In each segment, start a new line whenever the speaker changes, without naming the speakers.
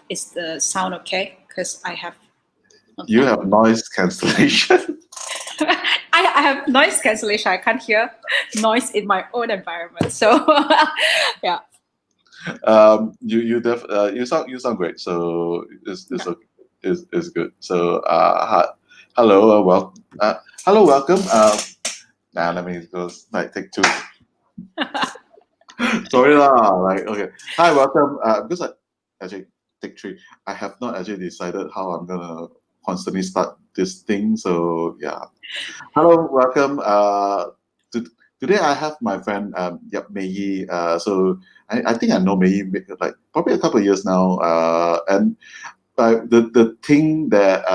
is the sound okay? Because I have.
You have noise cancellation.
I have noise cancellation. I can't hear noise in my own environment. So, yeah.
You sound great. So it's okay. It's good. So hello, hello, welcome. Let me go take two. Sorry lah. Okay. Hi, welcome. Because actually take three. I have not actually decided how I'm gonna constantly start this thing. So yeah. Hello, welcome. Today I have my friend Mei Yi. So I think I know Mei Yi like probably a couple of years now. And the thing that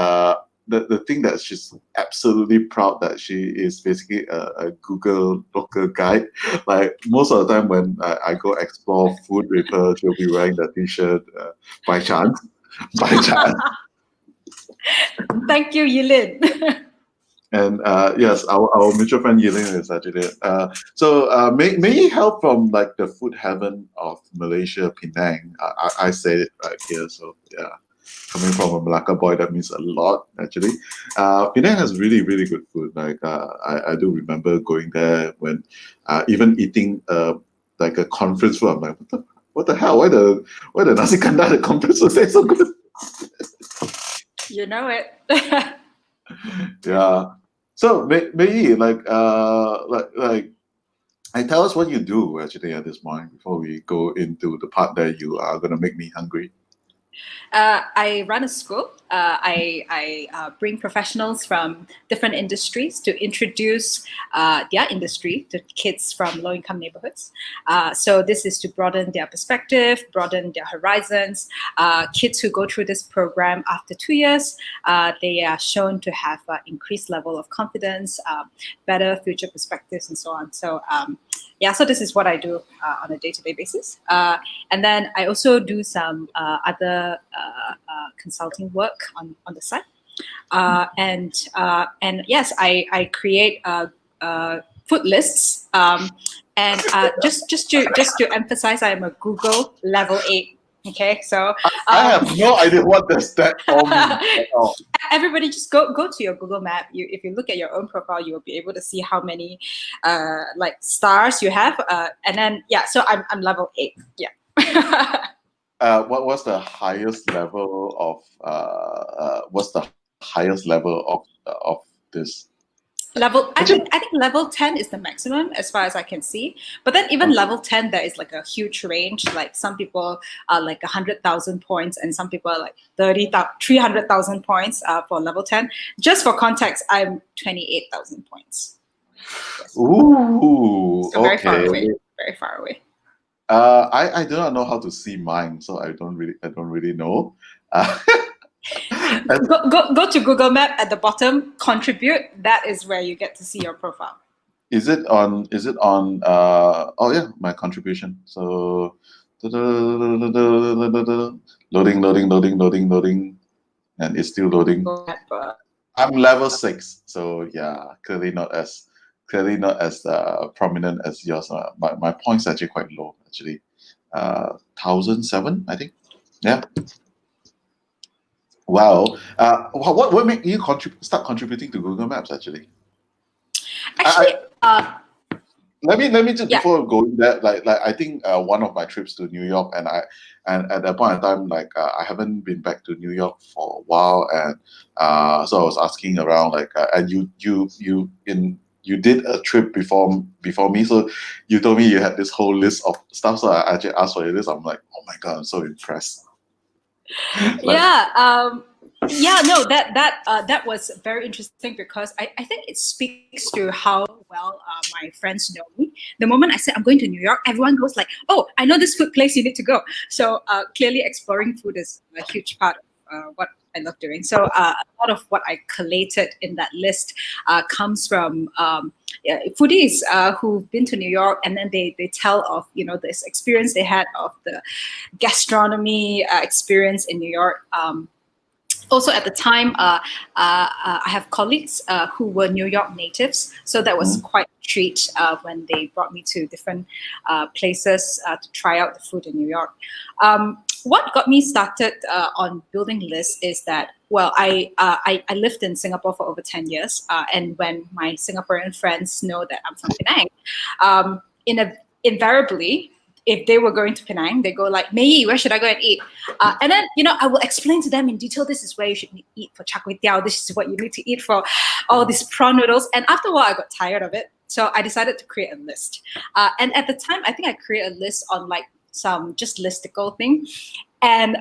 the thing that she's absolutely proud that she is basically a Google local guide. Like most of the time when I go explore food with her, she'll be wearing the t-shirt by chance. By chance.
Thank you, Yilin.
And yes, our mutual friend Yilin is actually may you help from like the food heaven of Malaysia, Penang. I say it right here, so yeah. Coming from a Malacca boy, that means a lot actually. Penang has really, really good food. Like I do remember going there when even eating like a conference food. I'm like, what the hell? Why the nasi kandar the conference food taste so good?
You know it.
Yeah. So maybe tell us what you do actually at this point before we go into the part that you are gonna make me hungry.
I run a school. I bring professionals from different industries to introduce their industry to kids from low-income neighborhoods. So this is to broaden their perspective, broaden their horizons. Kids who go through this program after 2 years, they are shown to have increased level of confidence, better future perspectives, and so on. So so this is what I do on a day-to-day basis. And then I also do some other consulting work on the side. And yes, I create food lists. And just to emphasize, I am a Google level 8. Okay, so
I have no idea what does that all mean at all.
Everybody just go to your Google map. If you look at your own profile, you will be able to see how many like stars you have. And then so I'm level 8. Yeah.
What was the highest level of this?
I think level 10 is the maximum as far as I can see. But then even level 10, there is like a huge range. Like some people are like 100,000 points, and some people are like 300,000 points for level 10. Just for context, I'm 28,000 points.
Yes. Ooh,
so very far away. Very far away.
I do not know how to see mine, so I don't really know.
Go to Google Map at the bottom, contribute. That is where you get to see your profile.
Is it on oh yeah, my contribution. So loading, and it's still loading. I'm level 6, so yeah, clearly not as prominent as yours. My points are actually quite low actually. 1,007, I think. Yeah. Wow. What made you start contributing to Google Maps actually?
Actually,
let me just before going there, like I think one of my trips to New York, and at that point in time, like I haven't been back to New York for a while, and so I was asking around, and you did a trip before me, so you told me you had this whole list of stuff, so I actually asked for your list. I'm like, oh my god, I'm so impressed.
That was very interesting because I think it speaks to how well my friends know me. The moment I said I'm going to New York, everyone goes like, oh, I know this food place, you need to go. So clearly exploring food is a huge part of what I love doing. So a lot of what I collated in that list comes from foodies who've been to New York, and then they tell of this experience they had of the gastronomy experience in New York. also at the time, I have colleagues who were New York natives, so that was quite a treat when they brought me to different places to try out the food in New York. What got me started on building lists is that, well, I lived in Singapore for over 10 years, and when my Singaporean friends know that I'm from Penang, invariably, if they were going to Penang, they go like, Mei, where should I go and eat? And then, I will explain to them in detail, this is where you should eat for char kway teow, this is what you need to eat for all these prawn noodles. And after a while, I got tired of it. So I decided to create a list. And at the time, I think I created a list on like some just listicle thing. And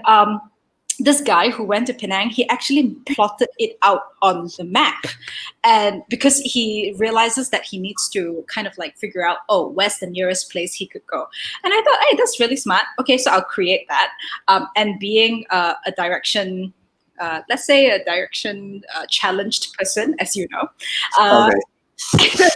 this guy who went to Penang, he actually plotted it out on the map. And because he realizes that he needs to kind of like figure out, oh, where's the nearest place he could go. And I thought, hey, that's really smart. Okay, so I'll create that. And being a direction, let's say a direction challenged person, as you know,
Okay.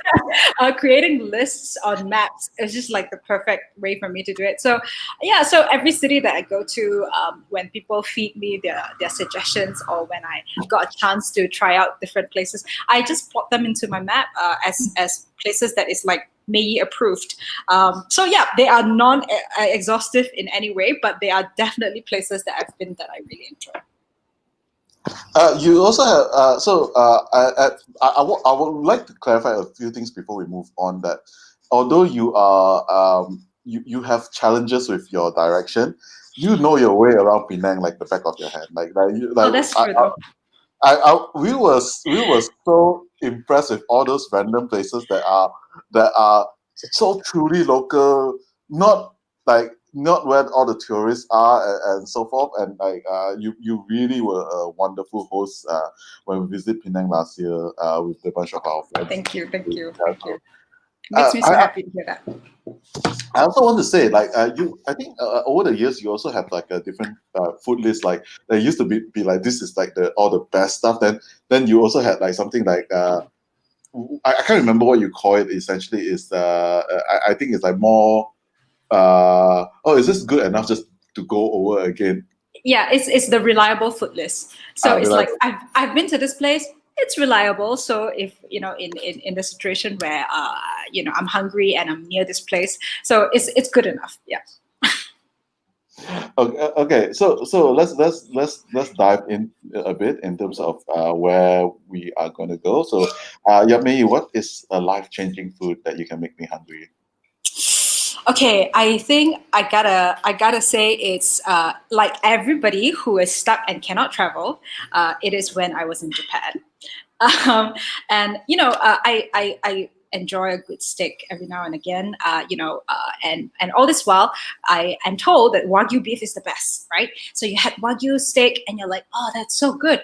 creating lists on maps is just like the perfect way for me to do it. So yeah, so every city that I go to, when people feed me their suggestions, or when I got a chance to try out different places, I just plot them into my map as places that is like Mei approved. So yeah, they are non-exhaustive in any way, but they are definitely places that I've been that I really enjoy.
You also have I would like to clarify a few things before we move on. That although you are you have challenges with your direction, you know your way around Penang like the back of your hand.
Oh, that's true though.
We were so impressed with all those random places that are so truly local, not where all the tourists are and so forth. And you really were a wonderful host when we visited Penang last year with a bunch of our friends.
Thank you. Makes me so happy to hear that.
I also want to say, I think over the years you also have like a different food list. Like there used to be like, this is like all the best stuff. Then you also had like something like I can't remember what you call it. Essentially, is I think it's like more. Is this good enough just to go over again?
Yeah, it's the reliable food list. So it's
Reliable.
like I've been to this place. It's reliable. So if in the situation where I'm hungry and I'm near this place, so it's good enough. Yeah.
Okay. So let's dive in a bit in terms of where we are going to go. So, Mei, what is a life-changing food that you can make me hungry?
Okay, I think I gotta say it's like everybody who is stuck and cannot travel. It is when I was in Japan, and I enjoy a good steak every now and again. And all this while I am told that Wagyu beef is the best, right? So you had Wagyu steak and you're like, oh, that's so good,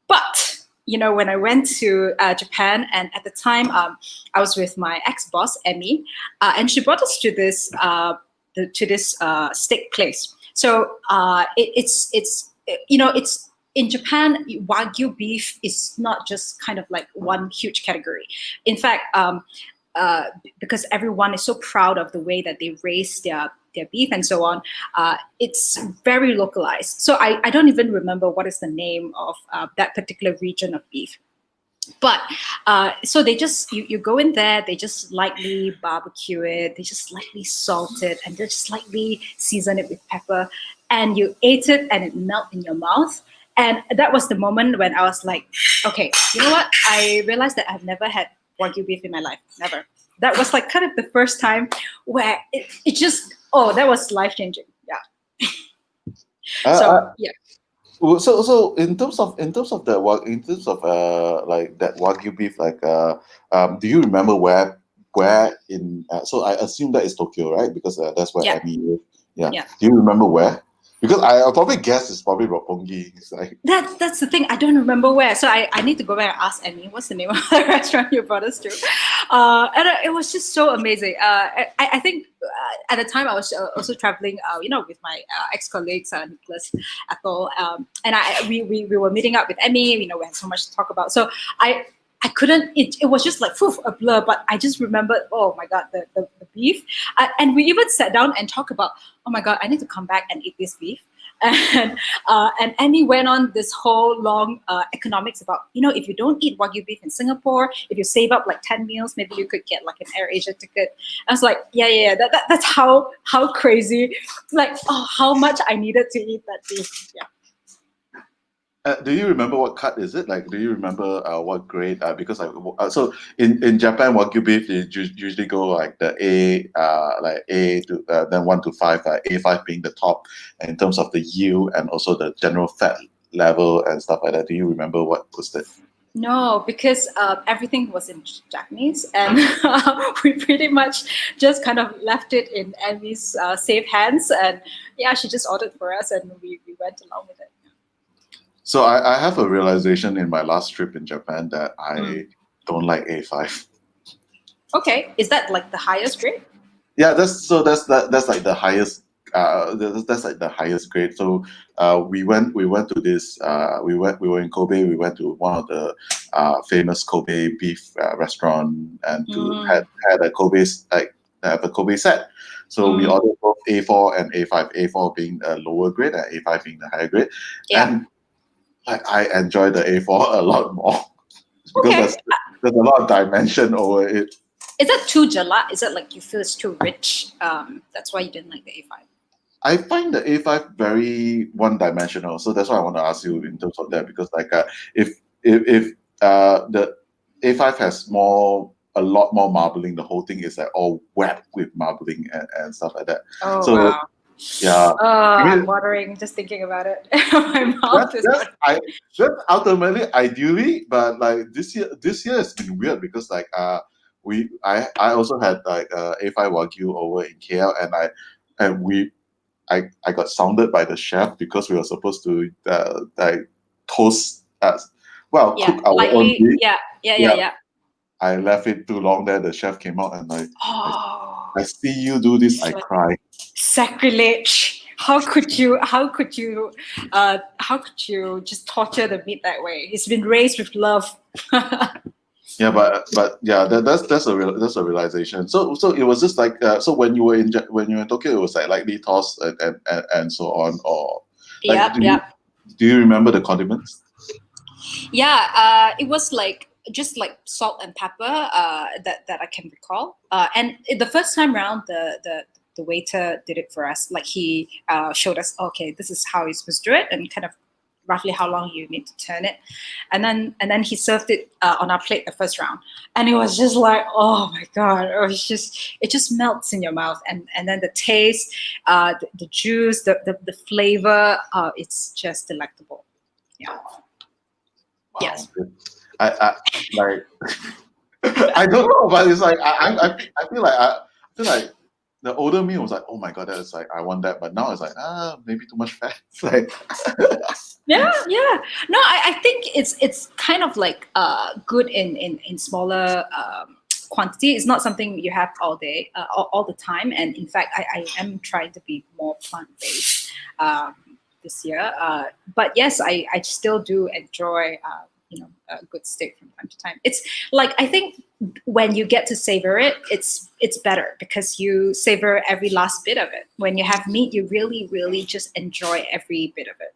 but when I went to Japan, and at the time I was with my ex-boss Emmy, and she brought us to this steak place. So it's in Japan, Wagyu beef is not just kind of like one huge category. In fact, because everyone is so proud of the way that they raise their beef and so on, it's very localized. So I don't even remember what is the name of that particular region of beef. But so they just you go in there, they just lightly barbecue it, they just slightly salt it, and just slightly season it with pepper, and you ate it and it melt in your mouth. And that was the moment when I was like, okay, you know what? I realized that I've never had Wagyu beef in my life, never. That was like kind of the first time where it just, that was life-changing. Yeah. Yeah.
So in terms of like that Wagyu beef, do you remember where in? So I assume that is Tokyo, right? Because that's where Emmy is. Yeah. Do you remember where? Because I'll probably guess it's probably Roppongi. It's like
that's the thing. I don't remember where, so I need to go back and ask Emmy what's the name of the restaurant you brought us to. And it was just so amazing. I think at the time I was also traveling, with my ex-colleagues, Nicholas, Ethel, and we were meeting up with Emmy. We had so much to talk about. So I couldn't. It was just like a blur. But I just remembered. Oh my god, the beef. And we even sat down and talked about. Oh my god, I need to come back and eat this beef. And Annie went on this whole long economics about, if you don't eat Wagyu beef in Singapore, if you save up like 10 meals, maybe you could get like an Air Asia ticket. I was like, yeah, that's how crazy, like, how much I needed to eat that beef. Yeah.
Do you remember what cut is it? Like, do you remember what grade? Because so in Japan, Wagyu beef they usually go like the A, like A to then 1 to 5, A5 being the top in terms of the yield and also the general fat level and stuff like that. Do you remember what was that?
No, because everything was in Japanese, and we pretty much just kind of left it in Emmy's safe hands. And yeah, she just ordered for us, and we went along with it.
So I have a realization in my last trip in Japan that I don't like A5.
Okay, is that like the highest grade?
Yeah, that's like the highest. That's like the highest grade. So we went to this. We were in Kobe. We went to one of the famous Kobe beef restaurant and had a Kobe have a Kobe set. So we ordered both A4 and A5. A4 being a lower grade and A5 being the higher grade.
Yeah.
And I enjoy the A4 a lot more because
Okay.
there's a lot of dimension over it.
Is that too jala? Is it like you feel it's too rich? That's why you didn't like the A5.
I find the A5 very one-dimensional, so that's why I want to ask you in terms of that, because like if the A5 has a lot more marbling, the whole thing is like all wet with marbling and stuff like that.
Oh,
so
wow.
yeah,
I'm watering just thinking about it. My mouth is watering.
that's ultimately ideally, but like this year has been weird because like I also had like A5 Wagyu over in KL, and I got sounded by the chef because we were supposed to like toast cook our own beef.
Yeah.
I left it too long there. The chef came out and like,
Oh,
I see you do this, I cry.
Sacrilege! How could you? How could you just torture the meat that way? It's been raised with love.
Yeah, but yeah, that's a realization. So it was just like so when you were in Tokyo, it was like lightly tossed and so on, or like do you remember the condiments?
Yeah, it was like just like salt and pepper that I can recall. And the first time round, the waiter did it for us. Like he showed us, okay, this is how you're supposed to do it, and kind of roughly how long you need to turn it, and then he served it on our plate the first round, and it was just like, oh my god, it just melts in your mouth, and then the taste, the juice, the flavor, it's just delectable. Yeah.
Wow.
Yes.
I like I don't know, but it's like I feel like the older me was like, oh my god, that's like I want that, but now it's like maybe too much fat. It's like
Yeah. No, I think it's kind of like good in smaller quantity. It's not something you have all day, all the time. And in fact, I am trying to be more plant-based this year. But yes, I still do enjoy a good steak from time to time. It's like, I think when you get to savor it, it's better because you savor every last bit of it. When you have meat, you really, really just enjoy every bit of it.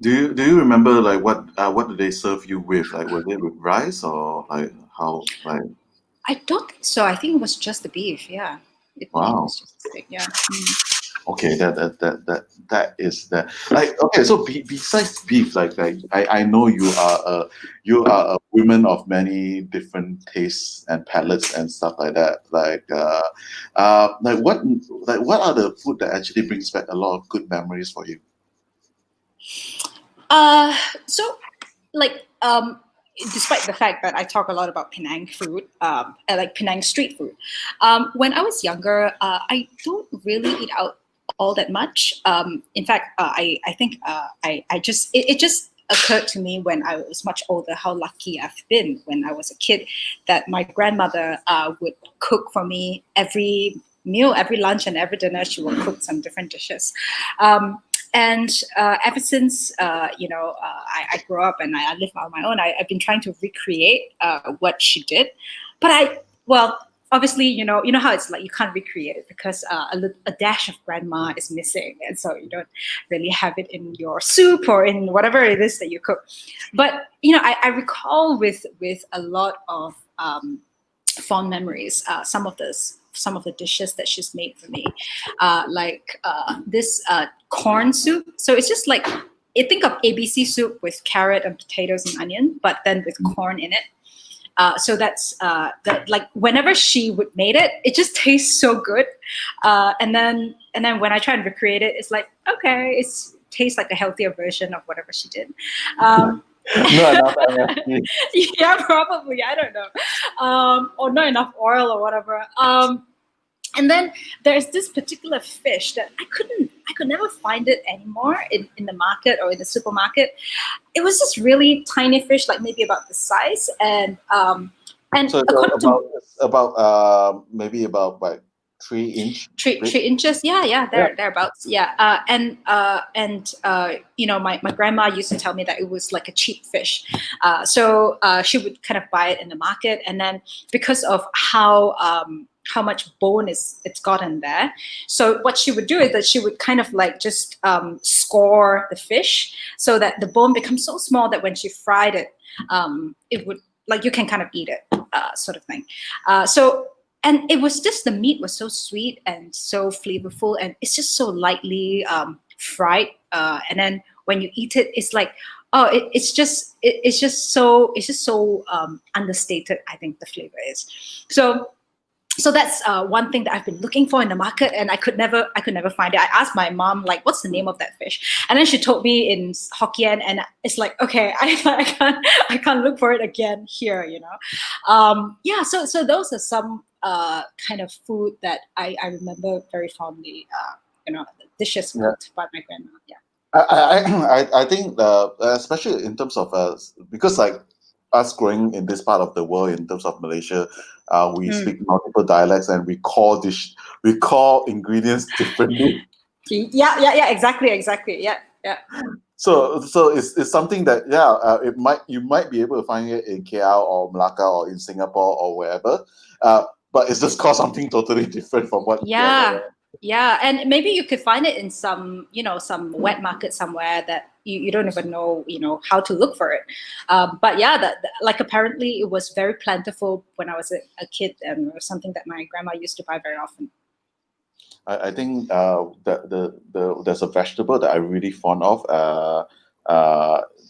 Do you remember like what did they serve you with? Like was it with rice or like how like?
I don't think so. I think it was just the beef. Yeah. It
Wow.
was just the steak. Yeah.
Okay, that is that. Like okay, so besides beef, like I know you are a woman of many different tastes and palates and stuff like that. Like what are the food that actually brings back a lot of good memories for you?
So like despite the fact that I talk a lot about Penang food, like Penang street food, when I was younger, I don't really eat out all that much. In fact, I think it just occurred to me when I was much older how lucky I've been when I was a kid that my grandmother would cook for me every meal, every lunch, and every dinner. She will cook some different dishes. And ever since, I grew up and I live on my own, I've been trying to recreate what she did. But obviously, you know how it's like, you can't recreate it because a dash of grandma is missing, and so you don't really have it in your soup or in whatever it is that you cook. But I recall with a lot of fond memories some of the dishes that she's made for me, like this corn soup. So it's just like, you think of ABC soup with carrot and potatoes and onion, but then with corn in it. So that's that. Like whenever she would made it, it just tastes so good. And then when I try and recreate it, it's like, okay, tastes like a healthier version of whatever she did.
Not enough MSG.
Yeah, probably. I don't know, or not enough oil or whatever. And then there's this particular fish that I could never find it anymore in the market or in the supermarket. It was this really tiny fish, like maybe about the size, and
So
according to
about maybe about like 3 inch.
3 inches, yeah, thereabouts, yeah. My grandma used to tell me that it was like a cheap fish, so she would kind of buy it in the market, and then because of how much bone it's got in there, so what she would do is that she would kind of like just score the fish so that the bone becomes so small that when she fried it, it would, like, you can kind of eat it, sort of thing. And it was just, the meat was so sweet and so flavorful, and it's just so lightly fried. And then when you eat it, it's like, oh, it's just so understated. I think the flavor is. So that's one thing that I've been looking for in the market, and I could never find it. I asked my mom, like, what's the name of that fish? And then she told me in Hokkien, and it's like, okay, I can't look for it again here, Yeah, so those are some kind of food that I remember very fondly, dishes cooked by my grandma. Yeah.
I think especially in terms of because like us growing in this part of the world, in terms of Malaysia, we speak multiple dialects and we call ingredients differently.
Yeah, exactly, yeah.
So it's something that you might be able to find it in KL or Malacca or in Singapore or wherever, but it's just called something totally different from what.
Yeah, and maybe you could find it in some wet market somewhere that you don't even know, how to look for it. But yeah, like apparently it was very plentiful when I was a kid, and it was something that my grandma used to buy very often.
I think there's a vegetable that I'm really fond of.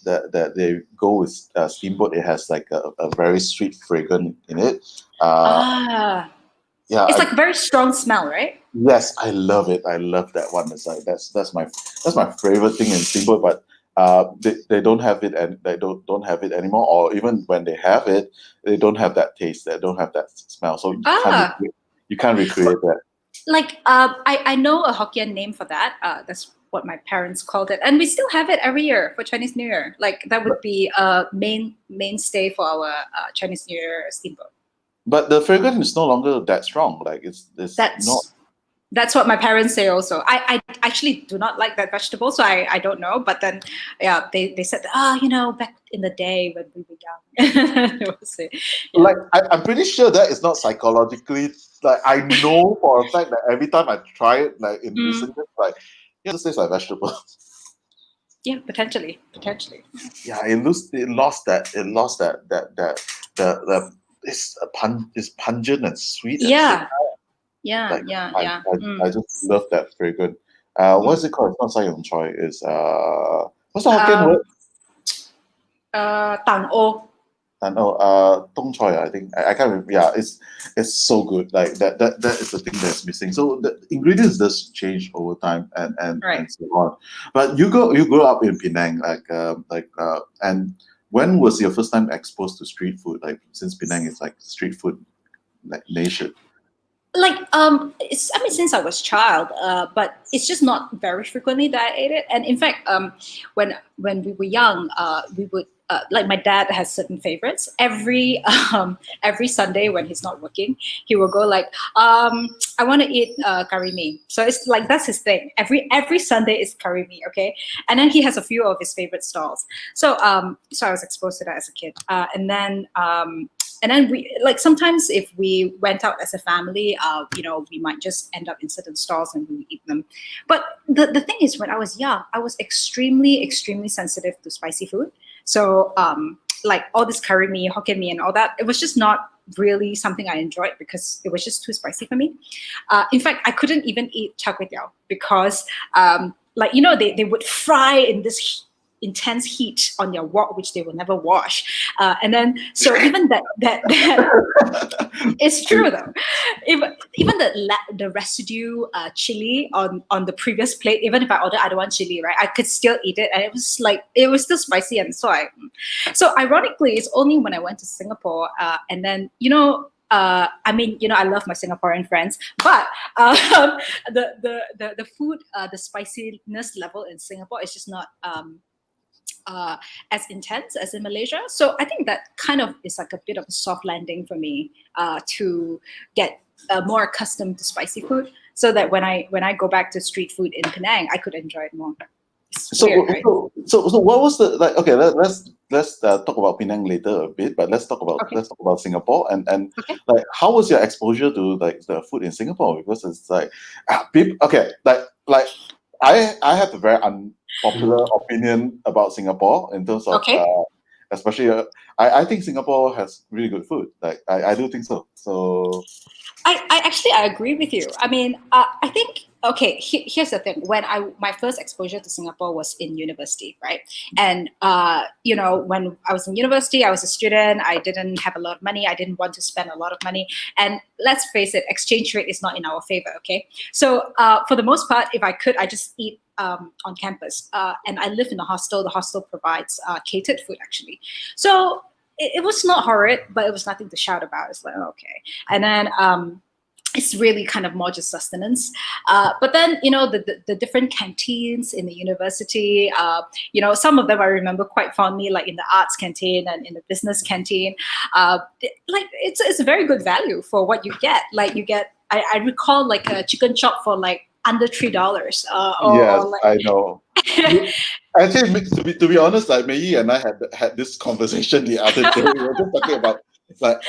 That they go with steamboat. It has like a very sweet fragrance in it. Yeah,
it's like very strong smell, right?
Yes, I love it. I love that one. It's like that's my favorite thing in steamboat. But they don't have it, and they don't have it anymore. Or even when they have it, they don't have that taste. They don't have that smell. So you can't recreate that.
Like I know a Hokkien name for that. That's what my parents called it, and we still have it every year for Chinese New Year. Like that would be a mainstay for our Chinese New Year steamboat.
But the fragrance is no longer that strong. Like it's not.
That's what my parents say also. I actually do not like that vegetable, so I don't know. But then, yeah, they said, back in the day when we were young. They would say, yeah.
Like I'm pretty sure that is not psychologically. Like I know for a fact that every time I try it, like in recent years, like this tastes like vegetable.
Yeah, potentially.
Yeah, it lost that it's pungent and sweet.
Yeah.
And
sweet. Yeah.
I just love that fragrance. What's it called? It's not Sayong Choi. It's what's the Hokkien word?
Tang O.
Tong Choi. I think I can't remember. Yeah, it's so good. Like that is the thing that's missing. So the ingredients does change over time and so on. But you grew up in Penang, and when was your first time exposed to street food? Like since Penang is like street food like nation.
Like since I was a child, but it's just not very frequently that I ate it. And in fact, when we were young, we would like, my dad has certain favorites. Every Sunday when he's not working, he will go like, I want to eat curry mee. So it's like, that's his thing. Every Sunday is curry mee, okay? And then he has a few of his favorite stalls. So I was exposed to that as a kid, and then And then we like sometimes if we went out as a family, we might just end up in certain stalls and we eat them. But the thing is, when I was young, I was extremely sensitive to spicy food. So like all this curry mee, Hokkien mee, and all that, it was just not really something I enjoyed because it was just too spicy for me. In fact, I couldn't even eat char kway teow because they would fry in this intense heat on your wok, which they will never wash. And then, so even that it's true though. Even the residue chili on the previous plate, even if I ordered I don't want chili, right, I could still eat it, and it was still spicy, and so ironically, it's only when I went to Singapore, and then I love my Singaporean friends, but the food, the spiciness level in Singapore is just not as intense as in Malaysia. So I think that kind of is like a bit of a soft landing for me to get more accustomed to spicy food, so that when I go back to street food in Penang, I could enjoy it more.
So,
weird, right?
so what was the like? Okay, let's talk about Penang later a bit, but let's talk about Singapore and
Okay.
like how was your exposure to like the food in Singapore? Because it's like people, okay, like I have a very unpopular opinion about Singapore in terms of
Okay.
especially I think Singapore has really good food. Like I do think so. So
I agree with you. I mean, I think here's the thing. When my first exposure to Singapore was in university, right? And when I was in university, I was a student. I didn't have a lot of money. I didn't want to spend a lot of money. And let's face it, exchange rate is not in our favor. Okay, so for the most part, if I could, I just eat on campus. And I live in a hostel. The hostel provides catered food actually. So it was not horrid, but it was nothing to shout about. It's like, oh, okay. And then it's really kind of more just sustenance. But then, the different canteens in the university, some of them I remember quite fondly, like in the arts canteen and in the business canteen. It's a very good value for what you get. Like you get, I recall like a chicken chop for like under $3.
yes, I know. Actually, to be honest, like Mei and I had this conversation the other day. We were just talking about like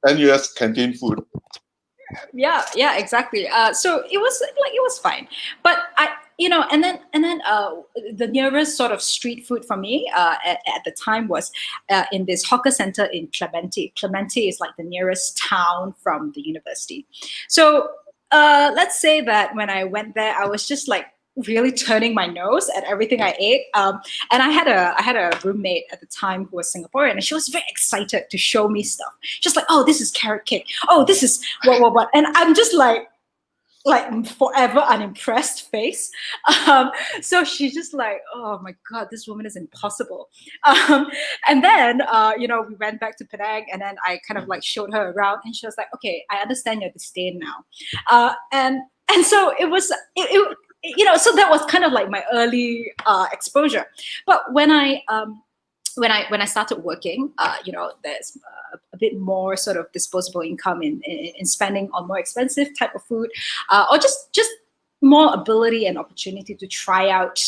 NUS canteen food.
Yeah, exactly. So it was fine, but and then the nearest sort of street food for me at the time was in this hawker center in Clementi. Clementi is like the nearest town from the university. So let's say that when I went there, I was just like really turning my nose at everything I ate. And I had a roommate at the time who was Singaporean, and she was very excited to show me stuff. Just like, oh, this is carrot cake. Oh, this is what. And I'm just like forever unimpressed face. So she's just like, oh my God, this woman is impossible. And then, we went back to Penang, and then I kind of like showed her around, and she was like, okay, I understand your disdain now. And so it was, so that was kind of like my early exposure. But when I started working, there's a bit more sort of disposable income in spending on more expensive type of food, or just more ability and opportunity to try out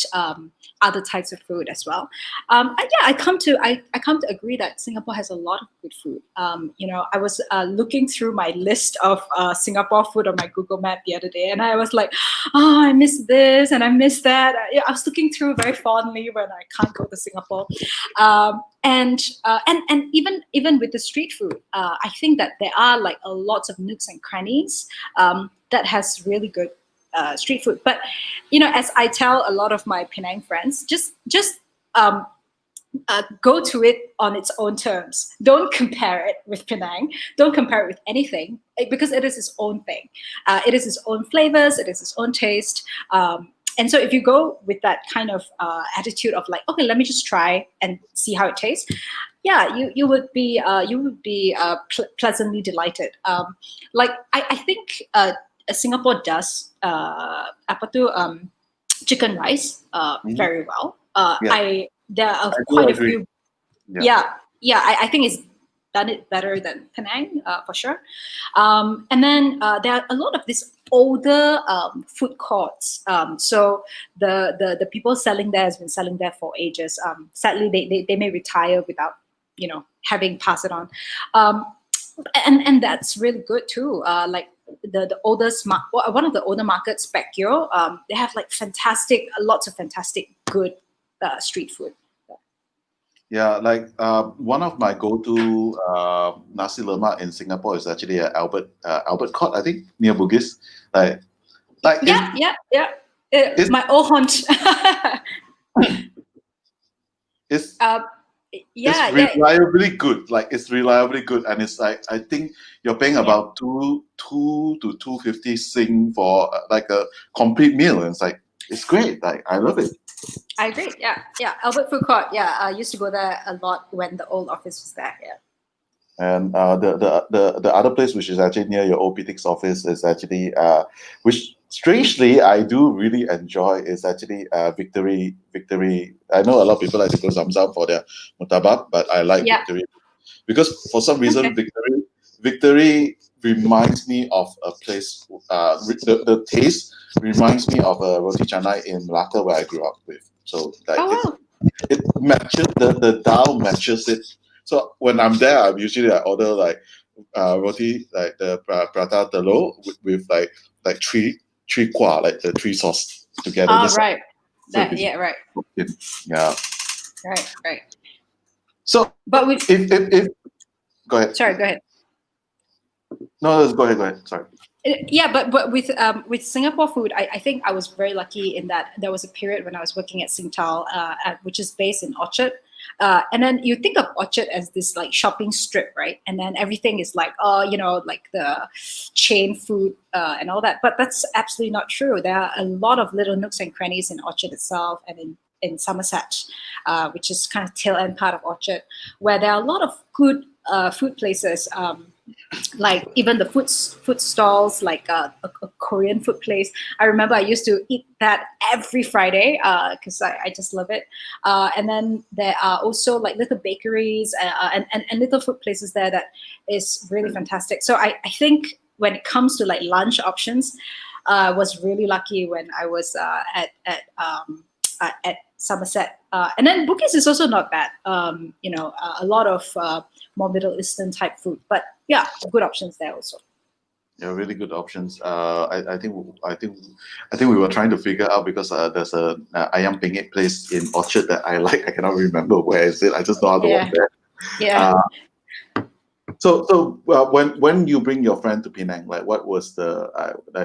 other types of food as well. And yeah, I come to agree that Singapore has a lot of good food. I was looking through my list of Singapore food on my Google Map the other day, and I was like, oh, I miss this and I miss that. I was looking through very fondly when I can't go to Singapore. And even with the street food, I think that there are like a lots of nooks and crannies that has really good street food. But as I tell a lot of my Penang friends, just go to it on its own terms. Don't compare it with Penang. Don't compare it with anything, because it is its own thing. It is its own flavors. It is its own taste. And so if you go with that kind of attitude of like, okay, let me just try and see how it tastes, yeah, you would be pleasantly delighted. I think Singapore does chicken rice very well. There are quite a few. Yeah, I think it's done it better than Penang for sure. And then there are a lot of these older food courts. So the people selling there has been selling there for ages. Sadly, they may retire without having passed it on. And that's really good too. Like the oldest one of the older markets back here, they have like lots of fantastic good street food.
Yeah, like one of my go-to nasi lemak in Singapore is actually Albert Court, I think, near Bugis. Like
Yeah. My old haunt.
it's
Yeah,
it's reliably good. Like it's reliably good, and it's like I think you're paying about two to 250 Sing for like a complete meal, and it's great. Like I love it.
I agree. Yeah. Albert Food Court. Yeah, I used to go there a lot when the old office was there. Yeah.
And the other place, which is actually near your OPTIC's office, is actually which strangely I do really enjoy, is actually Victory. I know a lot of people like to go Zamzam for their murtabak, but I like Victory because for some reason Victory reminds me of a place. The taste reminds me of a roti canai in Malacca where I grew up with. So like it matches the dal matches it. So when I'm there, I usually order like roti, like the prata telur with like three kwa, like the three sauce together.
Oh, right.
Right.
Yeah. Right.
So,
but
if go ahead.
Sorry, go ahead.
No, go ahead. Sorry.
Yeah, but with Singapore food, I think I was very lucky in that there was a period when I was working at Singtel, which is based in Orchard. And then you think of Orchard as this like shopping strip, right? And then everything is like, like the chain food and all that. But that's absolutely not true. There are a lot of little nooks and crannies in Orchard itself and in Somerset, which is kind of tail end part of Orchard, where there are a lot of good food places. Like even the food stalls, like a Korean food place. I remember I used to eat that every Friday because I just love it. And then there are also like little bakeries and little food places there that is really fantastic. So I think when it comes to like lunch options, I was really lucky when I was at Somerset. And then Bugis is also not bad. A lot of more Middle Eastern type food, but yeah, good options there also.
Yeah, really good options. I think we were trying to figure out because there's a ayam penyet place in Orchard that I like. I cannot remember where is it. I just know how to walk there.
Yeah.
So when you bring your friend to Penang, like what was the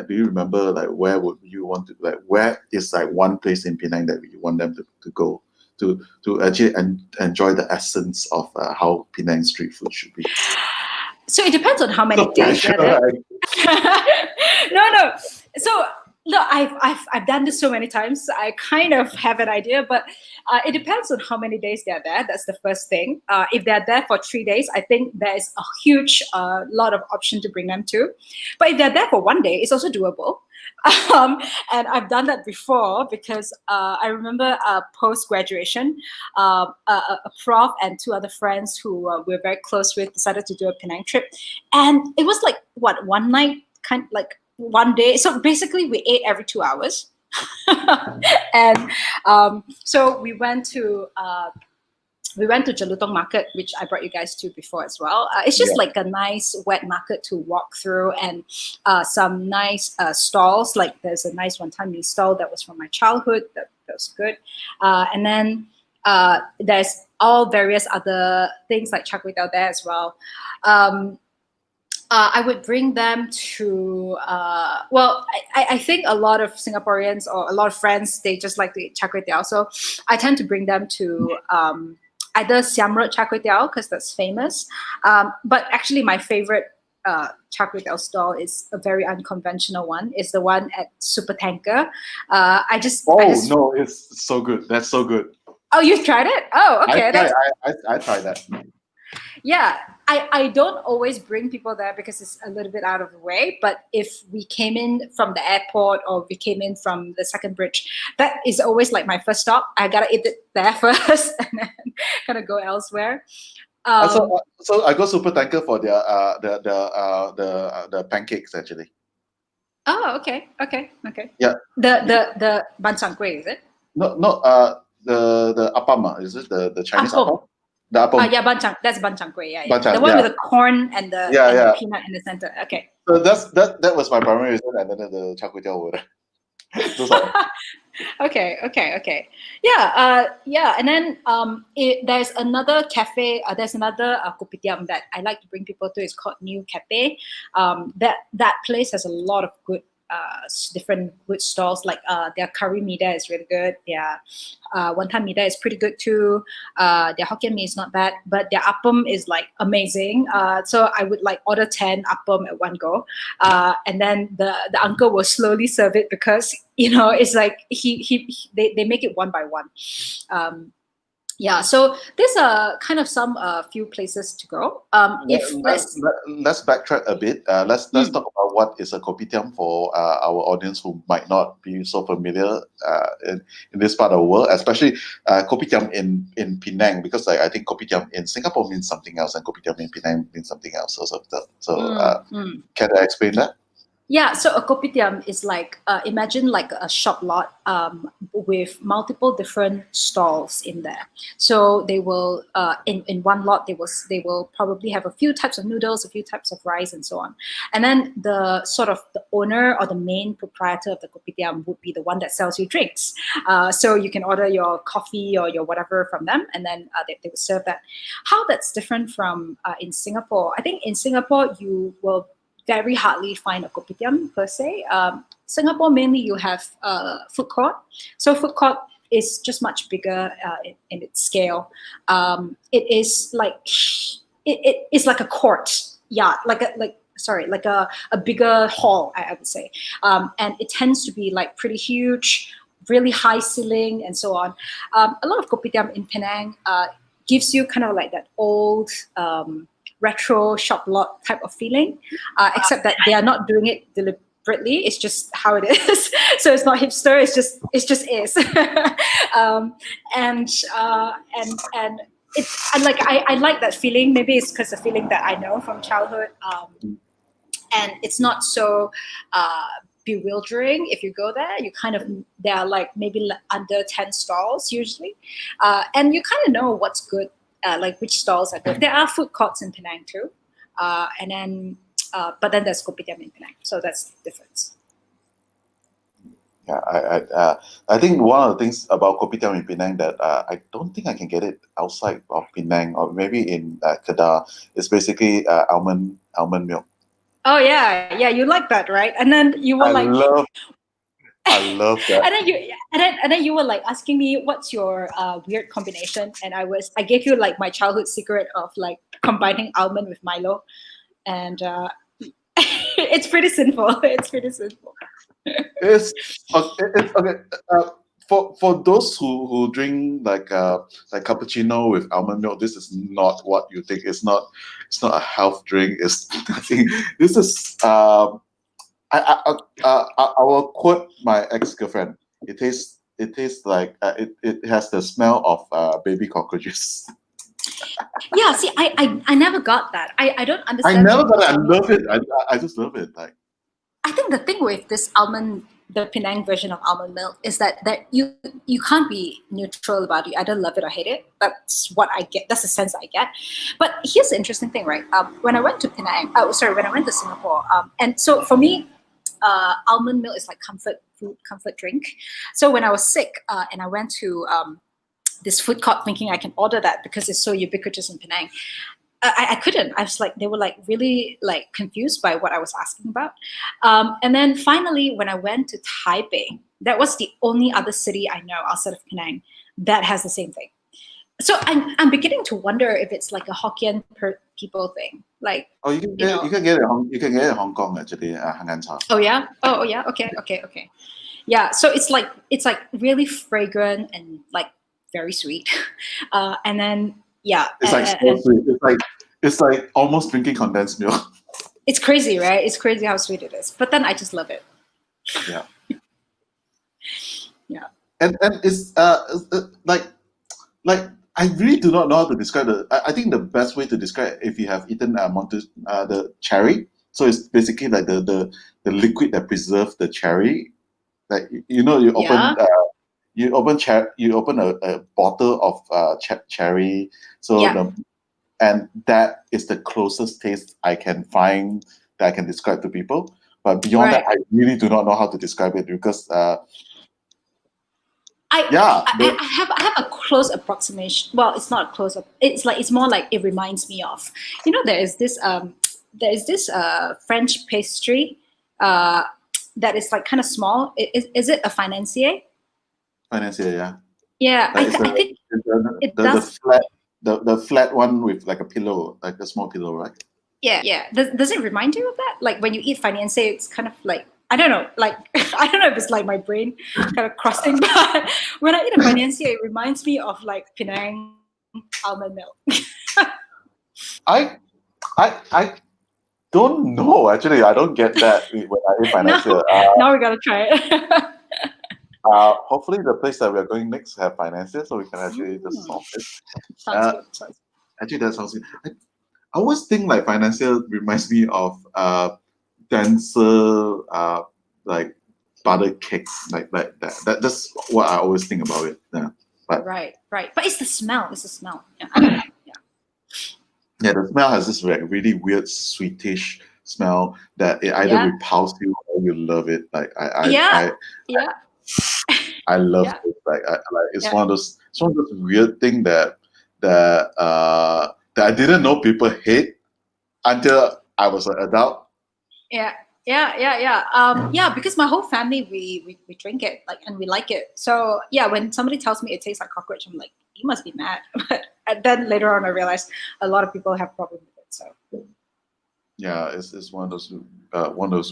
do you remember like where would you want to, like where is like one place in Penang that you want them to go to actually enjoy the essence of how Penang street food should be?
So it depends on how many days they're there. No. So no, I've done this so many times. I kind of have an idea, but it depends on how many days they're there. That's the first thing. If they're there for 3 days, I think there is a huge lot of option to bring them to. But if they're there for 1 day, it's also doable. And I've done that before because I remember post-graduation, a prof and two other friends who we're very close with decided to do a Penang trip. And it was like, one night, kind of like 1 day. So basically we ate every 2 hours. And so we went to Jelutong Market, which I brought you guys to before as well. It's just like a nice wet market to walk through, and some nice stalls. Like there's a nice wanton mee stall that was from my childhood. That was good. And then there's all various other things like char kway teow there as well. I would bring them to, I think a lot of Singaporeans or a lot of friends, they just like to eat char kway teow. So I tend to bring them to either Siam Road char kway teow because that's famous. But actually my favorite char kway teow stall is a very unconventional one. It's the one at Super Tanker.
No, it's so good. That's so good.
Oh, you've tried it? Oh, okay.
I tried that.
Yeah, I don't always bring people there because it's a little bit out of the way. But if we came in from the airport or we came in from the second bridge, that is always like my first stop. I gotta eat it there first and then kind of go elsewhere.
So I go Super Tanker for their the pancakes actually.
Oh, okay.
Yeah.
The bancang kueh, is it?
No. The appam, is it the Chinese appam? The appam.
Yeah, bancang. That's bancang kueh. Yeah, yeah.
Bancang,
The one
yeah.
with the corn and the
Yeah.
peanut in the center. Okay.
So that was my primary reason, and then the char kway teow over there. Those are
Okay. Yeah. And then there's another cafe. There's another kopitiam that I like to bring people to. It's called New Cafe. That place has a lot of good different good stalls. Like their curry mida is really good. Their wonton mida is pretty good too. Their Hokkien mee is not bad, but their appam is like amazing. So I would like order 10 appam at one go, and then the uncle will slowly serve it because it's like they make it one by one. Yeah, so there's kind of some few places to go. If
let's backtrack a bit. Let's talk about what is a kopitiam for our audience who might not be so familiar in this part of the world, especially kopitiam in Penang, because I think kopitiam in Singapore means something else and kopitiam in Penang means something else. Can I explain that?
Yeah, so a kopitiam is like imagine like a shop lot with multiple different stalls in there. So they will in one lot they will probably have a few types of noodles, a few types of rice, and so on. And then the owner or the main proprietor of the kopitiam would be the one that sells you drinks. So you can order your coffee or your whatever from them, and then they will serve that. How that's different from in Singapore? I think in Singapore you will very hardly find a kopitiam per se. Singapore mainly you have food court. So food court is just much bigger in its scale. It is like it is like a court, yeah, like a bigger hall, I would say, and it tends to be like pretty huge, really high ceiling, and so on. A lot of kopitiam in Penang gives you kind of like that old. Retro shop lot type of feeling, except that they are not doing it deliberately. It's just how it is. So it's not hipster. It just is. And I like that feeling. Maybe it's because the feeling that I know from childhood. And it's not so bewildering if you go there. There are like maybe under 10 stalls usually, and you kind of know what's good. Like which stalls are good. There are food courts in Penang too, and then but then there's kopitiam in Penang, so that's the difference.
Yeah, I think one of the things about kopitiam in Penang that I don't think I can get it outside of Penang or maybe in Kedah is basically almond milk.
Oh yeah, you like that, right? And then you were
I love that.
and then you were like asking me what's your weird combination, and I gave you like my childhood secret of like combining almond with Milo, and it's pretty simple. It's pretty simple.
It's okay. For those who drink like cappuccino with almond milk, this is not what you think. It's not a health drink. It's nothing. This is I will quote my ex-girlfriend. It tastes like it has the smell of baby cockroaches.
Yeah, see, I never got that. I don't understand.
I never got it. I love it. I just love it. Like,
I think the thing with this the Penang version of almond milk is that you can't be neutral about it. You either love it or hate it. That's what I get. That's the sense I get. But here's the interesting thing, right? When I went to Penang, when I went to Singapore, and so for me, almond milk is like comfort food, comfort drink. So when I was sick and I went to this food court thinking I can order that because it's so ubiquitous in Penang, I couldn't. I was like, they were like really like confused by what I was asking about. And then finally, when I went to Taipei, that was the only other city I know outside of Penang that has the same thing. So I'm beginning to wonder if it's like a Hokkien people thing. Like,
you can get it in Hong Kong actually, Hangan Cha.
Oh yeah. Okay. Yeah. So it's like really fragrant and like very sweet, and then yeah,
it's like so sweet. It's like almost drinking condensed milk.
It's crazy, right? It's crazy how sweet it is. But then I just love it.
Yeah.
Yeah.
And it's like I really do not know how to describe it. I think the best way to describe if you have eaten the cherry. So it's basically like the liquid that preserves the cherry. Like you open you open a bottle of cherry, so
Yeah.
and that is the closest taste I can find that I can describe to people. But beyond that,
Right.
I really do not know how to describe it because
I,
yeah,
I have a close approximation. Well, it's not a close up. It's more like it reminds me of. There is this French pastry uh, that is like kind of small. Is it a financier?
financier, yeah.
Yeah,
It's
I think it
the
does.
flat the flat one with like a pillow, like a small pillow, right?
Yeah, yeah. Does it remind you of that? Like when you eat financier, it's kind of like I don't know. Like I don't know if it's like my brain kind of crossing, but when I eat a financier, it reminds me of like Penang almond milk.
I I don't know actually. I don't get that when I eat
now,
financier.
now we gotta try it.
Hopefully the place that we are going next have financier, so we can actually just
Mm,
solve it.
sounds
Uh,
good. Sounds
Actually, that sounds good. I always think like financier reminds me of denser like butter cakes like that. That's what I always think about it. Yeah. But
right, right. But it's the smell. It's the smell. Yeah, yeah,
yeah, the smell has this like really weird sweetish smell that it either
yeah,
repulses you or you love it. Like
yeah, yeah,
I love
yeah,
it. Like
yeah,
it's one of those weird thing that I didn't know people hate until I was an adult.
yeah. Yeah, yeah, yeah. Yeah, because my whole family we drink it like and we like it. So yeah, when somebody tells me it tastes like cockroach, I'm like, you must be mad. But and then later on, I realized a lot of people have problem with it. So
Yeah, it's one of those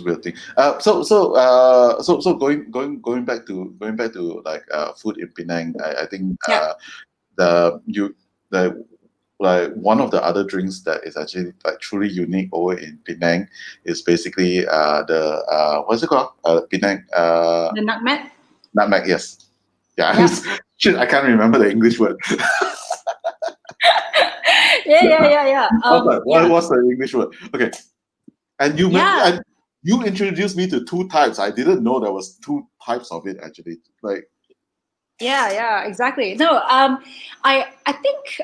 weird things. So going back to like food in Penang. I think
yeah,
the you the like one of the other drinks that is actually like truly unique over in Penang is basically the what's it called? Penang
the nutmeg.
nutmeg. Yes, yeah.
Yeah,
Shit, I can't remember the English word.
yeah, yeah, yeah, yeah. Yeah,
What's the English word? Okay, and
yeah.
you introduced me to two types. I didn't know there was two types of it actually. Like
Yeah, yeah, exactly. No, I think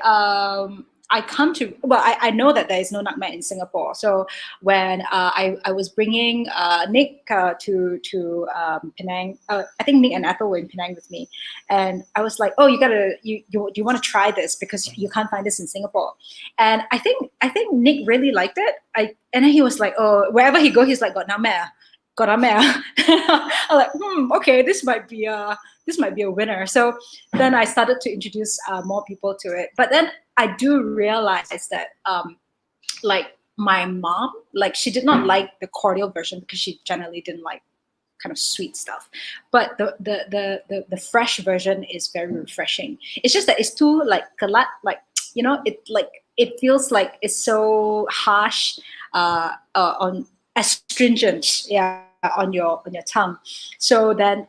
I come to well, I know that there is no nutmeg in Singapore. So when I was bringing Nick to Penang, I think Nick and Ethel were in Penang with me, and I was like, oh, you want to try this because you can't find this in Singapore, and I think Nick really liked it. And then he was like, oh, wherever he go, he's like, got nutmeg. Got nutmeg. I'm like, okay, this might be a winner. So then I started to introduce more people to it. But then I do realize that, like my mom, like she did not like the cordial version because she generally didn't like kind of sweet stuff. But the fresh version is very refreshing. It's just that it's too like kalat, it feels like it's so harsh on astringent, yeah, on your tongue. So then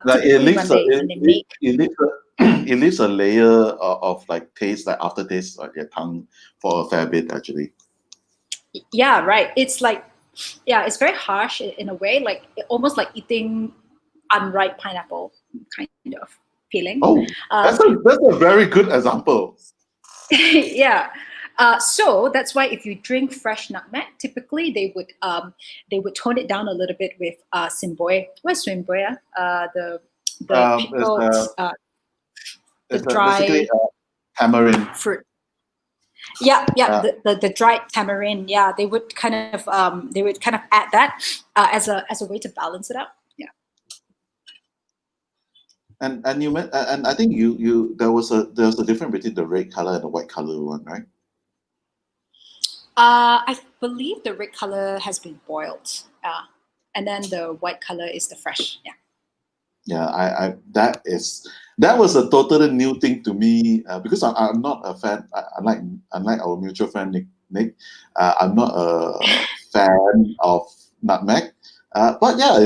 like
typically when they make
it leaves it leaves a layer of like taste, like aftertaste on your tongue for a fair bit actually.
yeah, right, it's like yeah, it's very harsh in a way, like almost like eating unripe pineapple kind of feeling.
Oh,
um,
that's a very good example.
yeah. So that's why if you drink fresh nutmeg, typically they would tone it down a little bit with simboy. What's simboy? The
It's
pickled the
basically
dry
tamarind.
fruit. Yeah, yeah,
Uh,
the dried tamarind. Yeah, they would kind of add that as a way to balance it out. Yeah.
and you meant and I think you there was a difference between the red color and the white color one, right?
I believe the red color has been boiled, and then the white color is the fresh. Yeah.
Yeah, I that was a totally new thing to me because I'm not a fan. Unlike our mutual friend Nick, I'm not a fan of nutmeg. But yeah,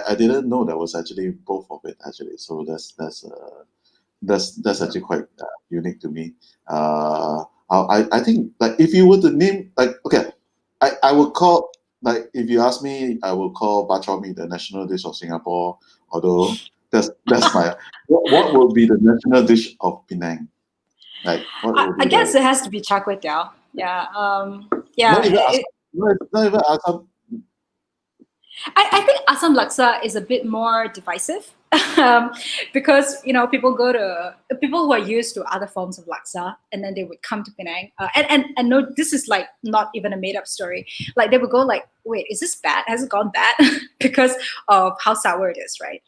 I didn't know there was actually both of it actually. So that's actually quite unique to me. I think like if you were to name like okay, I would call like if you ask me, I will call bak chor mee the national dish of Singapore. Although That's my. What will be the national dish of Penang? Like what will
I
be
guess
the
it has to be char kway teow. Yeah. Yeah.
not even Assam, not even Assam.
I think Assam laksa is a bit more divisive um, because people who are used to other forms of laksa, and then they would come to Penang, and no, this is like not even a made up story. Like they would go like, wait, is this bad? Has it gone bad? Because of how sour it is, right?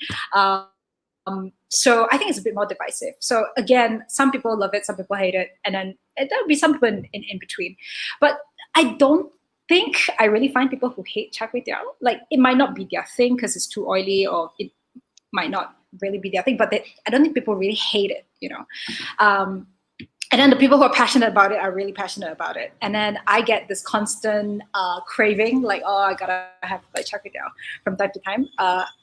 So I think it's a bit more divisive. So again, some people love it, some people hate it, and then there will be some people in between. But I don't think I really find people who hate char kway teow. Like it might not be their thing because it's too oily, or it might not really be their thing. But I don't think people really hate it. And then the people who are passionate about it are really passionate about it. And then I get this constant craving, like, oh, I gotta have like char kway teow from time to time.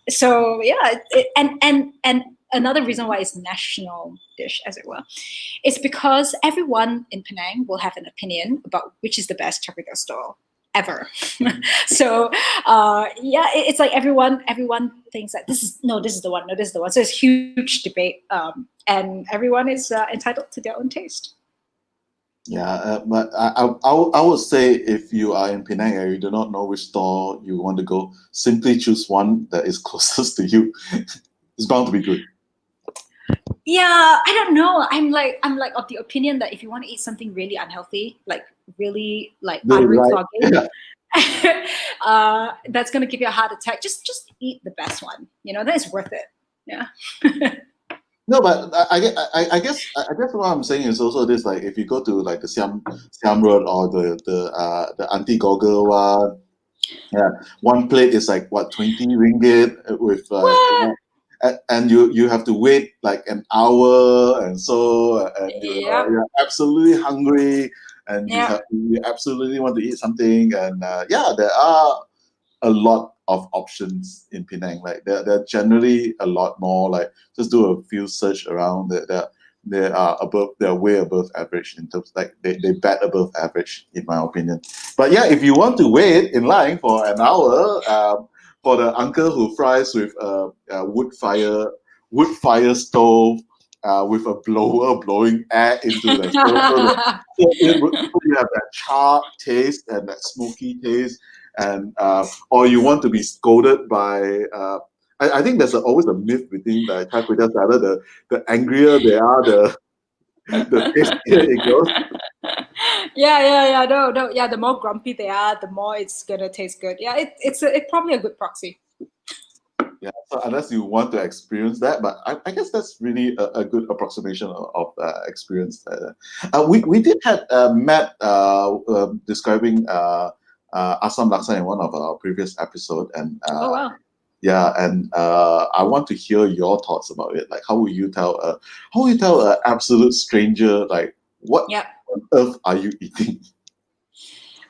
So yeah, and another reason why it's national dish, as it were, is because everyone in Penang will have an opinion about which is the best char kway teow stall ever. So yeah, it's like everyone thinks that this is the one, no, this is the one. So it's huge debate, and everyone is entitled to their own taste.
Yeah, but I would say if you are in Penang and you do not know which store you want to go, simply choose one that is closest to you. It's bound to be good.
Yeah, I don't know. I'm like of the opinion that if you want to eat something really unhealthy, like really like artery clogging, that's gonna give you a heart attack. Just eat the best one. Then it's worth it. Yeah.
No, but I guess what I'm saying is also this, like if you go to like the Siam Road or the Auntie Goggle one, yeah, one plate is like what, 20 ringgit with and you have to wait like an hour, and so and you're absolutely hungry, and you absolutely want to eat something, and yeah, there are a lot of options in Penang. Like there are generally a lot more. Like just do a few search around. They're way above average in terms, like they bat above average in my opinion. But yeah, if you want to wait in line for an hour, for the uncle who fries with a wood fire stove. With a blower blowing air into the stove, so you have that charred taste and that smoky taste, and or you want to be scolded by. I think there's always a myth between the char kway teow seller. The angrier they are, the tastier it goes.
Yeah. No. Yeah, the more grumpy they are, the more it's gonna taste good. Yeah, it's probably a good proxy.
Yeah, so unless you want to experience that, but I guess that's really a good approximation of experience. We did have Matt describing Assam Laksa in one of our previous episode, and
Oh wow.
yeah, and I want to hear your thoughts about it. Like, how would you tell an absolute stranger, like, what on earth are you eating?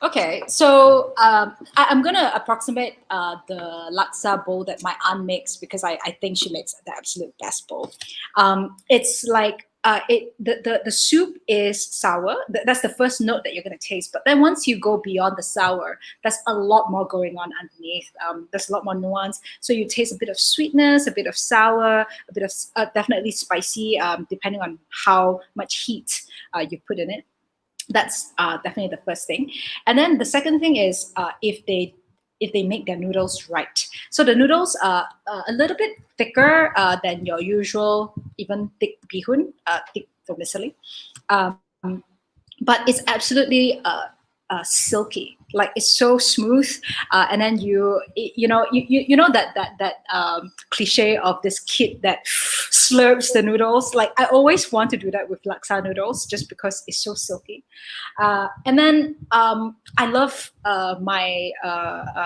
Okay, so I'm gonna approximate the laksa bowl that my aunt makes, because I think she makes the absolute best bowl. It's like the soup is sour. That's the first note that you're gonna taste. But then once you go beyond the sour, there's a lot more going on underneath. There's a lot more nuance. So you taste a bit of sweetness, a bit of sour, a bit of definitely spicy, depending on how much heat you put in it. That's definitely the first thing. And then the second thing is if they make their noodles right. So the noodles are a little bit thicker than your usual, even thick bihun, thick vermicelli. But it's absolutely silky. Like it's so smooth, and then you know that cliche of this kid that slurps the noodles. Like I always want to do that with laksa noodles, just because it's so silky. And then I love my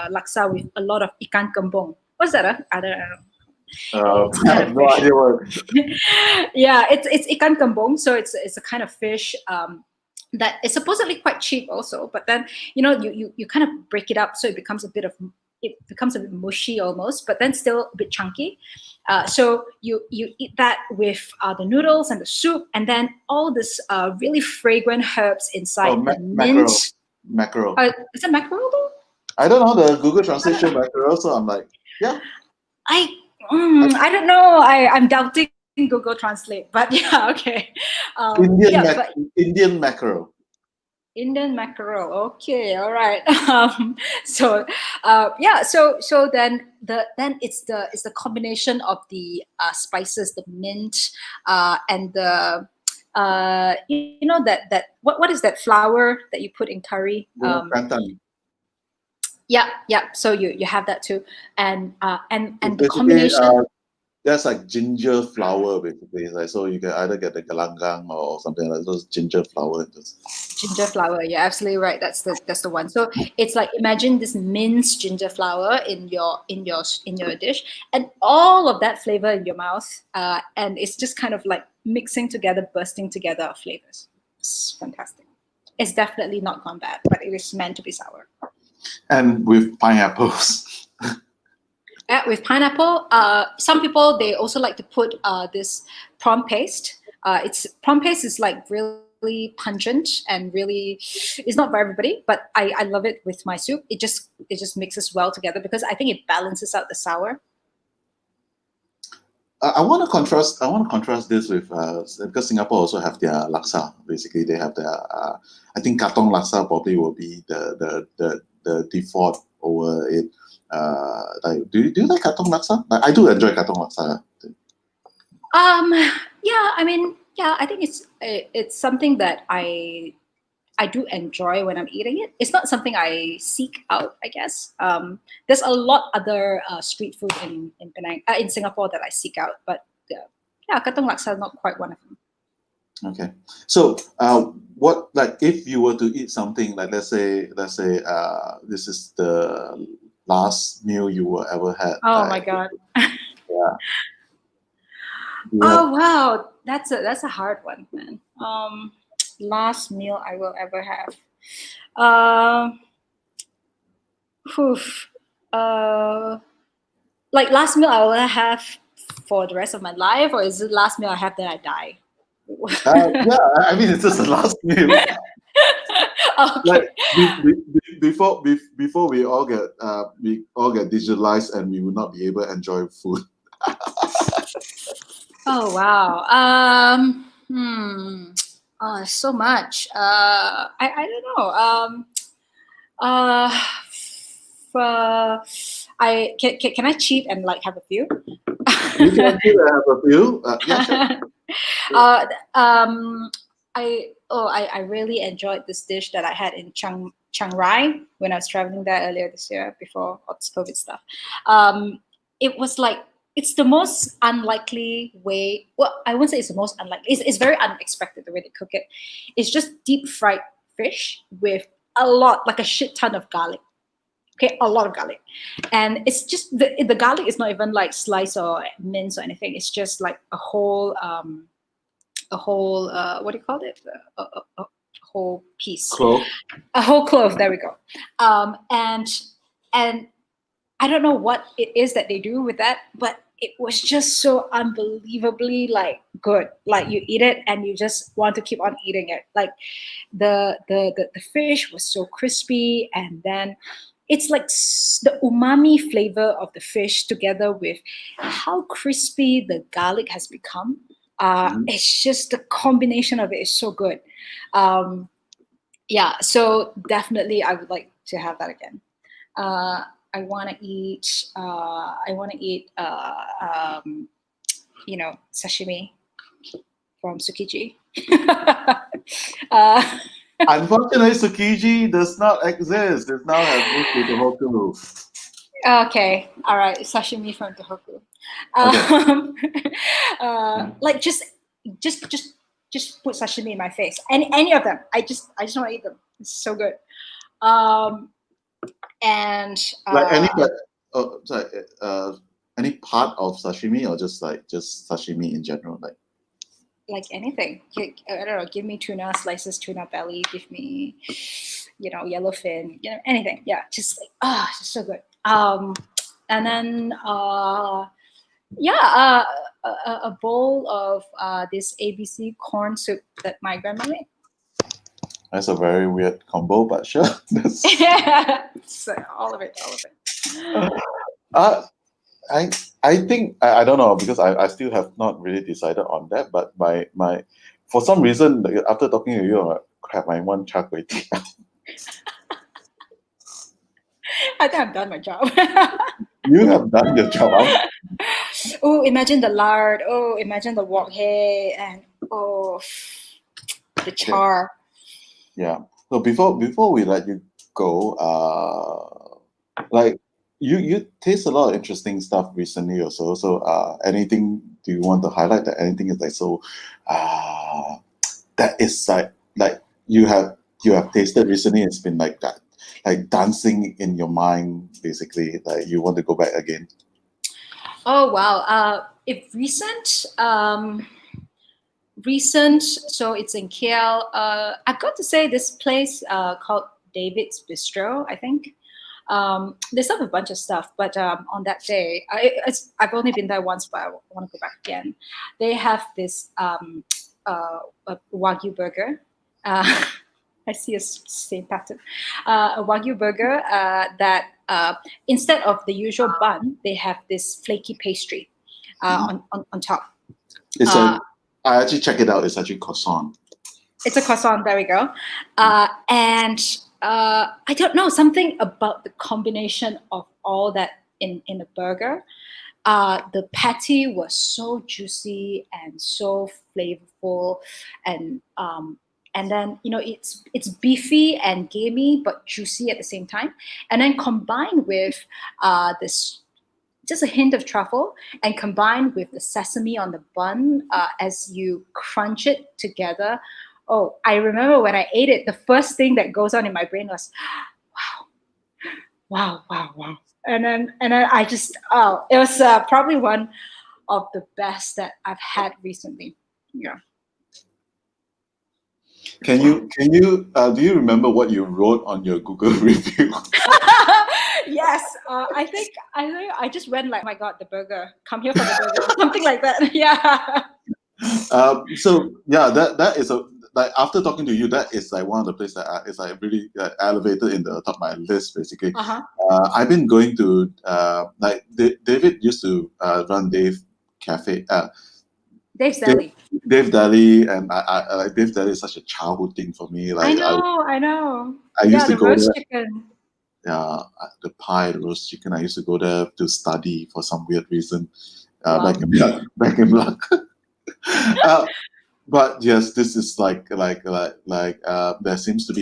laksa with a lot of ikan kembung. What's that? I don't know.
I have no idea what.
Yeah, it's ikan kembung, so it's a kind of fish that is supposedly quite cheap also, but then you kind of break it up so it becomes a bit mushy almost, but then still a bit chunky. So you eat that with the noodles and the soup, and then all this really fragrant herbs inside.
Mackerel.
Is it mackerel though?
I don't know the Google translation mackerel, so I'm like, yeah.
I don't know. I'm doubting Google Translate, but yeah, okay.
Indian mackerel.
Indian mackerel. Okay, all right. So, then it's the combination of the spices, the mint, and the what is that flour that you put in curry?
Santan.
Yeah. So you have that too, and
It's
the
basically
combination.
that's like ginger flour basically. Like, so you can either get the galangang or something like those ginger flour.
Ginger flour, you're absolutely right. That's the one. So it's like, imagine this minced ginger flour in your dish, and all of that flavor in your mouth, and it's just kind of like mixing together, bursting together of flavors. It's fantastic. It's definitely not gone bad, but it is meant to be sour.
And with pineapples.
With pineapple, some people, they also like to put this prawn paste. Prawn paste is like really pungent and really, it's not for everybody, but I love it with my soup. It just mixes well together because I think it balances out the sour.
I want to contrast. I want to contrast this with because Singapore also have their laksa. Basically, they have their. I think katong laksa probably will be the default over it. Like, do you like katong laksa? Like, I do enjoy katong laksa.
Yeah, I mean, yeah, I think it's something that I do enjoy when I'm eating it. It's not something I seek out, I guess. There's a lot other street food in Penang, in Singapore, that I seek out, but yeah, katong laksa is not quite one of them.
Okay, so what, like, if you were to eat something, like, let's say this is the last meal you will ever had.
Oh my god.
Yeah.
Oh wow, that's a hard one, man. Last meal I will ever have. Um, whew, like last meal I will have for the rest of my life, or is it last meal I have then I die?
Yeah, I mean, it's just the last meal.
Okay.
Like, before we all get digitalized and we will not be able to enjoy food.
Oh wow. Oh, so much. I don't know. Uh, can I cheat and like have a few?
You can actually have a few. Yeah, sure.
I really enjoyed this dish that I had in Chiang Rai when I was traveling there earlier this year before all this COVID stuff. It was like, it's the most unlikely way. Well, I wouldn't say it's the most unlikely. It's very unexpected the way they cook it. It's just deep fried fish with like a shit ton of garlic. Okay, a lot of garlic, and it's just the garlic is not even like slice or mince or anything. It's just like a whole what do you call it? A whole piece,
Clove.
a whole clove. There we go. And I don't know what it is that they do with that, but it was just so unbelievably like good. Like, you eat it and you just want to keep on eating it. Like, the fish was so crispy, and then it's like the umami flavor of the fish together with how crispy the garlic has become. It's just, the combination of it is so good. Yeah, so definitely I would like to have that again. I want to eat. Sashimi from Tsukiji.
Unfortunately, Tsukiji does not exist. It now has moved to the Hokkaido.
Okay, all right, sashimi from Tohoku. Like, just put sashimi in my face. Any of them. I just want to eat them. It's so good. And
Like any any part of sashimi, or just sashimi in general,
like anything. I don't know. Give me tuna slices, tuna belly. Give me, yellowfin. Anything. Yeah, just like just so good. And then a bowl of this ABC corn soup that my grandma made.
That's a very weird combo, but sure.
Yeah, so all of it.
I think I don't know because I still have not really decided on that. But my for some reason after talking to you, I'm like, crap, I want char kway teow.
I think I've done my job.
You have done your job.
Oh, imagine the lard. Oh, imagine the wok hei and oh, the
Okay.
char.
Yeah. So before we let you go, like you taste a lot of interesting stuff recently also. So anything do you want to highlight that anything is like so that is like you have tasted recently, it's been like that, like dancing in your mind basically, like you want to go back again.
Oh wow. If recent, so it's in KL. I've got to say this place called David's Bistro, I think. They serve a bunch of stuff, but on that day, I've only been there once, but I want to go back again. They have this a Wagyu burger. I see a same pattern. A Wagyu burger that instead of the usual bun, they have this flaky pastry on top.
It's a I actually check it out. It's actually croissant.
It's a croissant. There we go. And I don't know, something about the combination of all that in a burger. The patty was so juicy and so flavorful, and then it's beefy and gamey but juicy at the same time, and then combined with this just a hint of truffle, and combined with the sesame on the bun as you crunch it together. Oh, I remember when I ate it, the first thing that goes on in my brain was, wow, wow, wow. And then I just, oh, it was probably one of the best that I've had recently. Yeah.
Can you do you remember what you wrote on your Google review?
Yes, I just went like, oh my God, the burger, come here for the burger, something like that. Yeah.
So yeah, that is a like after talking to you, that is like one of the places that is like really elevated in the top of my list basically.
Uh-huh.
I've been going to like David used to run Dave Cafe.
Dave's Deli.
Dave Deli, and I like Dave Deli is such a childhood thing for me.
I
Like
know, I know.
I
Yeah,
used to
the
go
roast
there.
chicken.
Yeah, the pie, the roast chicken. I used to go there to study for some weird reason.
Wow.
Back in luck. uh, but yes, this is there seems to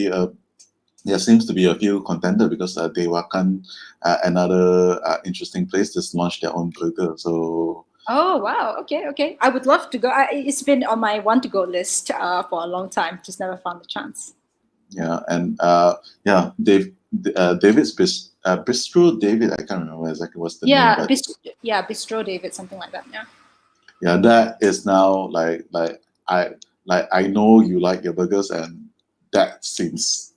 be a few contender because Dewakan, another interesting place, just launched their own burger. So
Oh wow. Okay, okay. I would love to go. It's been on my want to go list for a long time. Just never found the chance.
yeah, and David's Bistro David. I can't remember exactly what's the name,
Yeah,
but
Bistro David, something like that. Yeah.
yeah, that is now I know you like your burgers, and that seems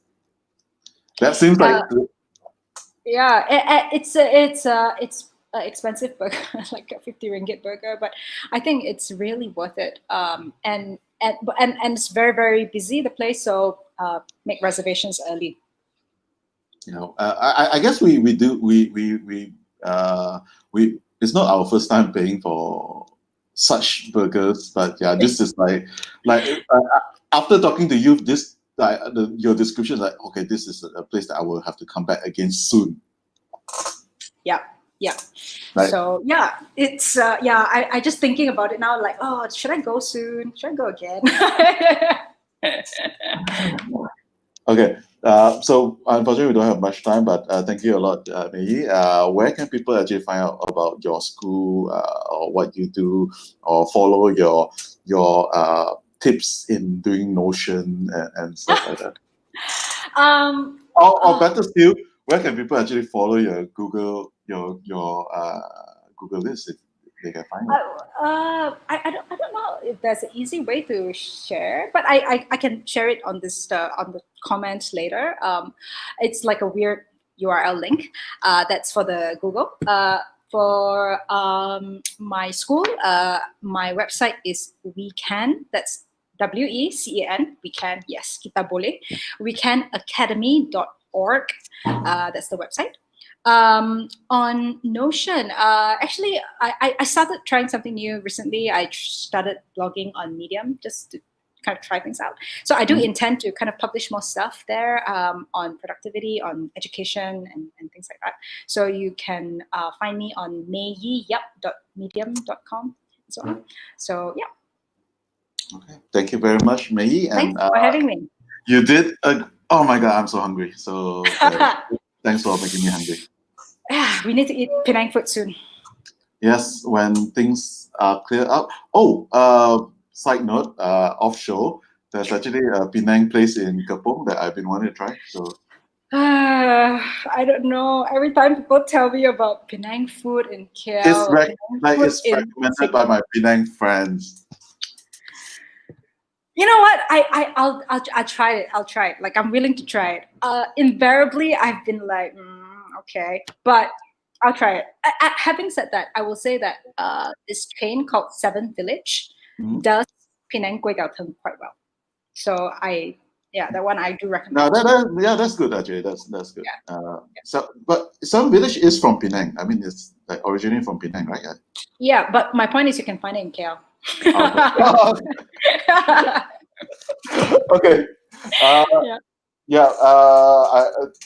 like
Yeah, it's a expensive burger, like a 50 ringgit burger, but I think it's really worth it. And it's very very busy the place, so make reservations early.
I guess we do we it's not our first time paying for such burgers, but yeah, this is after talking to you, this your description is like okay, this is a place that I will have to come back again soon.
Yeah, yeah.
Right.
So yeah, it's yeah. I just thinking about it now, like, oh, should I go soon? Should I go again?
Okay. So unfortunately, we don't have much time, but thank you a lot, Mei. Where can people actually find out about your school or what you do, or follow your tips in doing Notion and stuff like that? Or better still, where can people actually follow your Google list if they can find it?
I don't know if there's an easy way to share, but I can share it on this on the comments later. It's like a weird URL link. That's for the Google. For my school, my website is WeCan. That's WECAN. WeCan. Yes, kita boleh. WeCanacademy.org. That's the website. On Notion, actually, I started trying something new recently. I started blogging on Medium just to kind of try things out. So I do
Mhm.
intend to kind of publish more stuff there on productivity, on education, and things like that. So you can find me on meiyup.medium.com and so on. So yeah,
Okay. Thank you very much, Mei. And
thanks for having me.
you did. Oh my God, I'm so hungry. So thanks for making me hungry.
We need to eat Penang food soon.
Yes, when things are clear up. Oh, side note, off show, there's actually a Penang place in Kapong that I've been wanting to try. So
I don't know. Every time people tell me about Penang food in
it's
KL or Penang food
it's
in
recommended by
Singapore,
my Penang friends.
you know what? I'll try it. I'll try it. Like I'm willing to try it. Invariably, I've been like, okay, but I'll try it. Having said that, I will say that this chain called Seven Village
Mhm.
does Penang Kway Teow Teng quite well. So yeah, that one I do
No,
recommend.
yeah, that's good actually. That's good.
Yeah.
So, but some village is from Penang. I mean, it's like originating from Penang, right?
Yeah, but my point is you can find it in KL.
Okay. Uh,
Yeah.
yeah.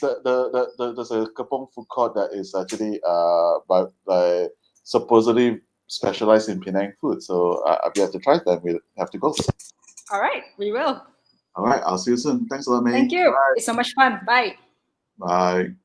There's a Kapong food court that is actually by supposedly specialized in Penang food. So we have to try that. We have to go.
All right, we will.
All right. I'll see you soon. Thanks a lot,
Thank
May.
you. It's so much fun. Bye.
Bye.